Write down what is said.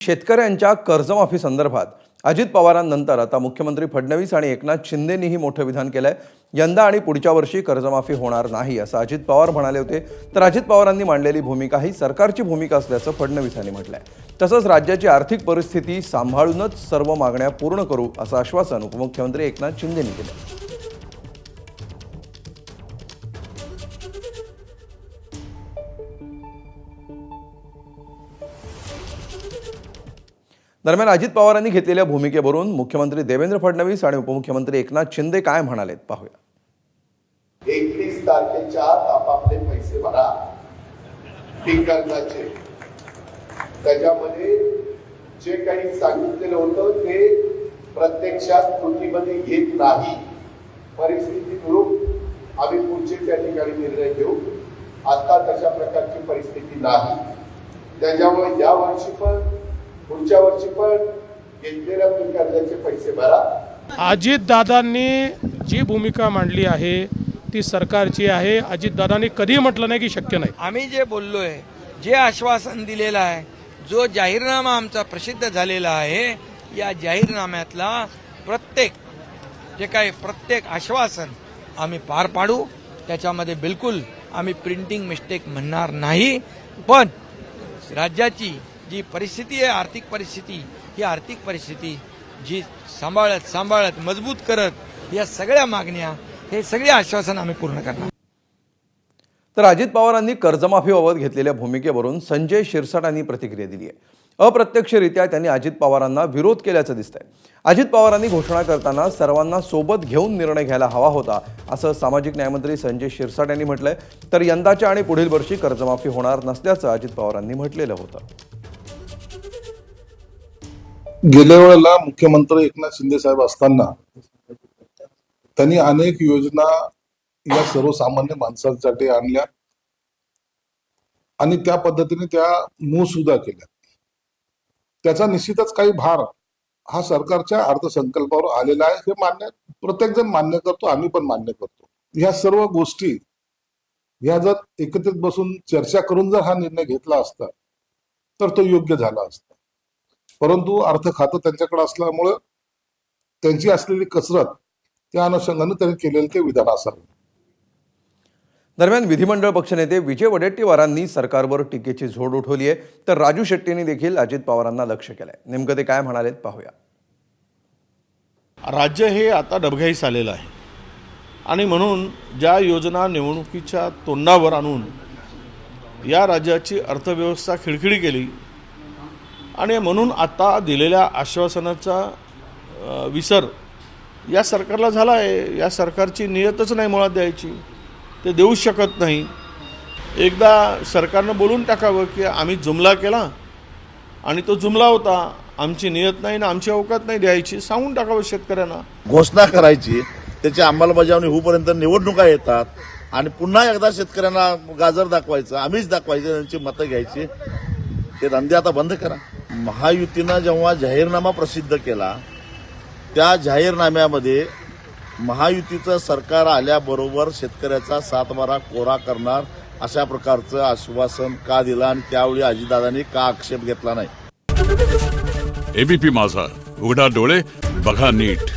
शेतकऱ्यांच्या कर्जमाफी संदर्भात अजित पवारांनंतर आता मुख्यमंत्री फडणवीस आणि एकनाथ शिंदेंनीही मोठं विधान केलंय। यंदा आणि पुढच्या वर्षी कर्जमाफी होणार नाही असं अजित पवार म्हणाले होते। तर अजित पवारांनी मांडलेली भूमिका ही सरकारची भूमिका असल्याचं फडणवीसांनी म्हटलंय। तसंच राज्याची आर्थिक परिस्थिती सांभाळूनच सर्व मागण्या पूर्ण करू असं आश्वासन उपमुख्यमंत्री एकनाथ शिंदेंनी दिलं। दरम्यान अजित पवारांनी घेतलेल्या भूमिकेवरून मुख्यमंत्री देवेंद्र फडणवीस आणि उपमुख्यमंत्री एकनाथ शिंदे काय म्हणालेत पाहूया। 31 तारखेच्या आत आपापले पैसे भरा पीक कर्जाचे। त्याच्यामध्ये जे काही सांगितलेलं होतं ते प्रत्यक्षात कृतीमध्ये येत नाही। परिस्थितीनुरूप आम्ही पुढचे त्या ठिकाणी निर्णय घेऊ। आता तशा प्रकारची परिस्थिती नाही। त्याच्यामुळे या वर्षी पण पुढच्या वर्षी पण घेतलेल्या पीक कर्जाचे पैसे भरा। अजित दादांनी जी भूमिका मांडली आहे ती सरकारची आहे। अजित दादांनी कधी म्हटलं नाही की शक्य नाही। आम्ही जे बोललोय, जे आश्वासन दिलेलं आहे, जो जाहीरनामा आमचा प्रसिद्ध झालेला आहे, या जाहीरनाम्यातला प्रत्येक आश्वासन आम्ही पार पाडू। त्याच्यामध्ये बिलकुल आम्ही प्रिंटिंग मिस्टेक म्हणणार नाही। पण राज्याची जी परिस्थिती आहे, आर्थिक परिस्थिती, ही आर्थिक परिस्थिती जी सांभाळत मजबूत करत या सगळ्या मागण्या, हे सगळे आश्वासन आम्ही पूर्ण करणार। तर अजित पवारांनी कर्जमाफीबाबत घेतलेल्या भूमिकेवरून संजय शिरसाटांनी प्रतिक्रिया दिली आहे। अप्रत्यक्षरित्या त्यांनी अजित पवारांना विरोध केल्याचं दिसतंय। अजित पवारांनी घोषणा करताना सर्वांना सोबत घेऊन निर्णय घ्यायला हवा होता असं सामाजिक न्यायमंत्री संजय शिरसाट यांनी म्हटलंय। तर यंदाच्या आणि पुढील वर्षी कर्जमाफी होणार नसल्याचं अजित पवारांनी म्हटलेलं होतं। गेल्या वेळेला मुख्यमंत्री एकनाथ शिंदे साहेब असताना त्यांनी अनेक योजना या सर्वसामान्य माणसांसाठी आणल्या आणि त्या पद्धतीने त्या मूळ सुद्धा केल्या। त्याचा निश्चितच काही भार हा सरकारच्या अर्थसंकल्पावर आलेला आहे। हे प्रत्येक जण मान्य करतो, आम्ही पण मान्य करतो। ह्या सर्व गोष्टी ह्या जर एकत्रित बसून चर्चा करून जर हा निर्णय घेतला असता तर तो योग्य झाला असता। परंतु अर्थ खातं त्यांच्याकडे असल्यामुळे त्यांची असलेली कसरत त्या अनुषंगाने त्यांनी केलेले ते विधान असावे। दरम्यान विधिमंडळ पक्षनेते विजय वडेट्टीवारांनी सरकारवर टीकेची झोड उठवली आहे। तर राजू शेट्टींनी देखील अजित पवारांना लक्ष्य केलंय। नेमकं ते काय म्हणालेत पाहूया। राज्य हे आता डबघाईस आलेलं आहे आणि म्हणून ज्या योजना निवडणुकीच्या तोंडावर आणून या राज्याची अर्थव्यवस्था खिळखिळी केली आणि म्हणून आता दिलेल्या आश्वासनाचा विसर या सरकारला झाला आहे। या सरकारची नियतच नाही मुळात द्यायची, ते देऊ शकत नाही। एकदा सरकारनं बोलून टाकावं की आम्ही जुमला केला आणि तो जुमला होता, आमची नियत नाही ना आमची अवकात नाही द्यायची, सांगून टाकावं शेतकऱ्यांना। घोषणा करायची, त्याची अंमलबजावणी होईपर्यंत निवडणुका येतात आणि पुन्हा एकदा शेतकऱ्यांना गाजर दाखवायचं, आम्हीच दाखवायचं, त्यांची मतं घ्यायची। ते धंदे आता बंद करा। महायुतीनं जेव्हा जाहीरनामा प्रसिद्ध केला त्या जाहीरनाम्यामध्ये महायुतीचं सरकार आल्याबरोबर शेतकऱ्याचा 7/12 कोरा करणार अशा प्रकारचं आश्वासन का दिलं आणि त्यावेळी अजितदादांनी का आक्षेप घेतला नाही। एबीपी माझा, उघडा डोळे बघा नीट।